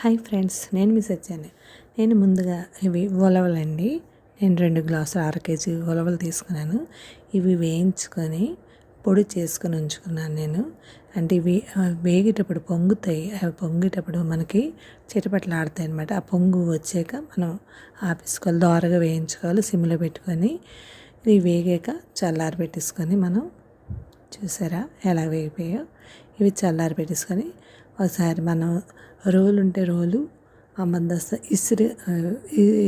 Hi friends, నేను miss వచ్చాను. నేను ముందుగా ఇవి ఉలవలండి. నేను 2 గ్లాసులు 1/2 కేజీ ఉలవలు తీసుకున్నాను. ఇవి వేయించుకొని పొడి చేసుకొని ఉంచుకున్నాను నేను. అంటే ఇవి వేగేటప్పుడు పొంగుతాయి. అవి పొంగేటప్పుడు మనకి చిటపటలాడతాయి అన్నమాట. ఆ పొంగు వచ్చాక మనం ఆపేసుకోవాలి, దోరగా వేయించుకోవాలి సిమ్లో పెట్టుకొని. ఇవి వేగాక చల్లారి పెట్టేసుకొని మనం చూసారా ఎలా వేగిపోయాయో. ఇవి చల్లారి పెట్టేసుకొని ఒకసారి మనం రోలు ఉంటే రోలు ఆ మందస్త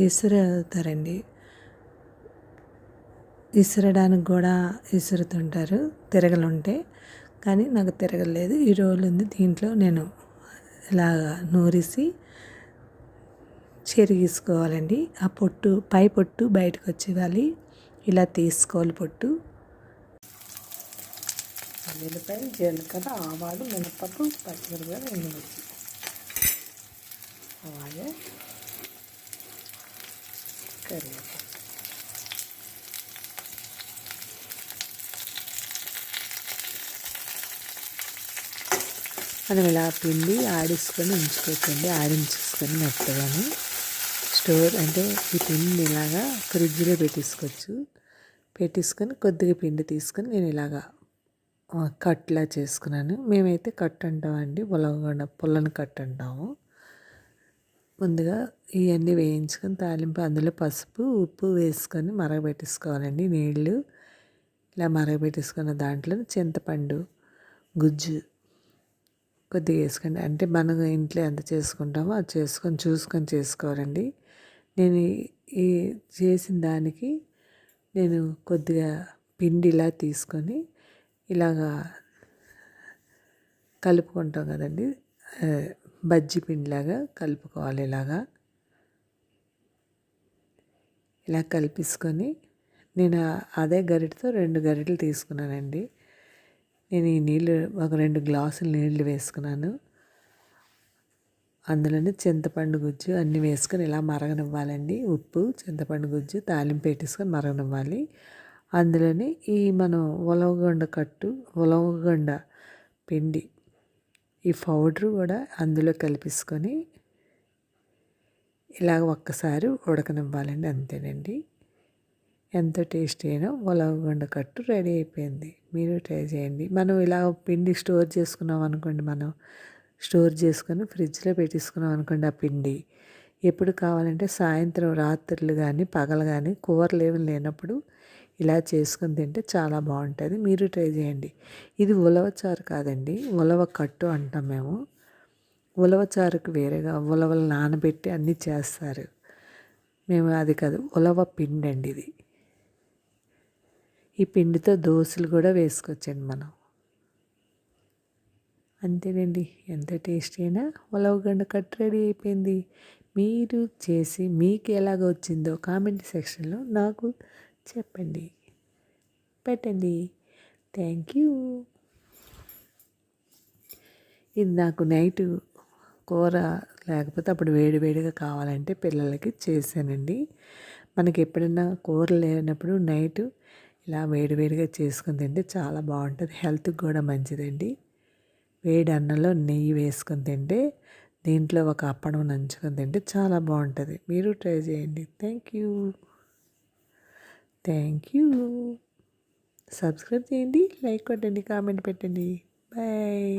ఇసురుతారండి. ఇసురడానికి కూడా ఇసురుతుంటారు తిరగలు ఉంటే, కానీ నాకు తిరగలేదు. ఈ రోలు ఉంది, దీంట్లో నేను ఇలాగా నూరిసి చెరిగేసుకోవాలండి. ఆ పొట్టు పై పొట్టు బయటకు వచ్చేయాలి. ఇలా తీసుకోవాలి పొట్టు. వెల్లిపాయ, జీలకర్ర, ఆవాలు, మినపప్పు, పచ్చిమిరపకాయలు, ఎండుమిర్చి, అలాగే కరివేపాకు. మనం ఇలా పిండి ఆడించుకొని ఉంచుకోవచ్చండి. ఆడించేసుకొని మెత్తగాను స్టోర్ అంటే ఈ పిండి ఇలాగా ఫ్రిడ్జ్లో పెట్టేసుకొని కొద్దిగా పిండి తీసుకొని నేను ఇలాగా కట్లా చేసుకున్నాను. మేమైతే కట్ అంటామండి, పుల్లని కట్ అంటాము. ముందుగా ఇవన్నీ వేయించుకొని తాలింపు అందులో పసుపు, ఉప్పు వేసుకొని మరగబెట్టేసుకోవాలండి. నీళ్ళు ఇలా మరగబెట్టేసుకున్న దాంట్లో చింతపండు గుజ్జు కొద్దిగా వేసుకోండి. అంటే మనం ఇంట్లో ఎంత చేసుకుంటామో అది చూసుకొని చేసుకోవాలండి. నేను ఈ చేసిన దానికి నేను కొద్దిగా పిండి ఇలా తీసుకొని ఇలాగా కలుపుకుంటాం కదండి, బజ్జీ పిండిలాగా కలుపుకోవాలి. ఇలా కలిపేసుకొని నేను అదే గరిటెతో 2 గరిటెలు తీసుకున్నానండి. నేను ఈ నీళ్ళు ఒక 2 గ్లాసులు నీళ్ళు వేసుకున్నాను. అందులోనే చింతపండు గుజ్జు అన్నీ వేసుకొని ఇలా మరగనివ్వాలండి. ఉప్పు, చింతపండు గుజ్జు తాలింపు పెట్టేసుకొని మరగనివ్వాలి. అందులోని ఈ మనం ఉలవగొండ పిండి ఈ పౌడరు కూడా అందులో కలిపేసుకొని ఇలాగ ఒక్కసారి ఉడకనివ్వాలండి. అంతేనండి, ఎంతో టేస్టీ అయినా ఉలవగొండ కట్టు రెడీ అయిపోయింది. మీరు ట్రై చేయండి. మనం ఇలా పిండి స్టోర్ చేసుకున్నాం అనుకోండి, మనం స్టోర్ చేసుకొని ఫ్రిడ్జ్లో పెట్టేసుకున్నాం అనుకోండి, ఆ పిండి ఎప్పుడు కావాలంటే సాయంత్రం రాత్రులు కానీ పగలు కానీ కూరలు ఏమి లేనప్పుడు ఇలా చేసుకొని తింటే చాలా బాగుంటుంది. మీరు ట్రై చేయండి. ఇది ఉలవచారు కాదండి, ఉలవ కట్టు అంటాం మేము. ఉలవచారుకు వేరేగా ఉలవలు నానబెట్టి అన్నీ చేస్తారు. మేము అది కాదు, ఉలవ పిండి అండి ఇది. ఈ పిండితో దోశలు కూడా వేసుకోవచ్చండి మనం. అంతేనండి, ఎంత టేస్టీ అయినా ఉలవగడ్డ కట్టు రెడీ అయిపోయింది. మీరు చేసి మీకు ఎలాగ వచ్చిందో కామెంట్ సెక్షన్లో నాకు చెప్పండి, పెట్టండి. Thank you. ఇది నాకు నైటు కూర లేకపోతే అప్పుడు వేడివేడిగా కావాలంటే పిల్లలకి చేశానండి. మనకి ఎప్పుడైనా కూర లేనప్పుడు నైటు ఇలా వేడివేడిగా చేసుకొని తింటే చాలా బాగుంటుంది. హెల్త్కి కూడా మంచిదండి. వేడి అన్నంలో నెయ్యి వేసుకొని తింటే, దీంట్లో ఒక అప్పడం నంచుకొని తింటే చాలా బాగుంటుంది. మీరు ట్రై చేయండి. Thank you. సబ్స్క్రైబ్ చేయండి, లైక్ కొట్టండి, కామెంట్ పెట్టండి. బాయ్.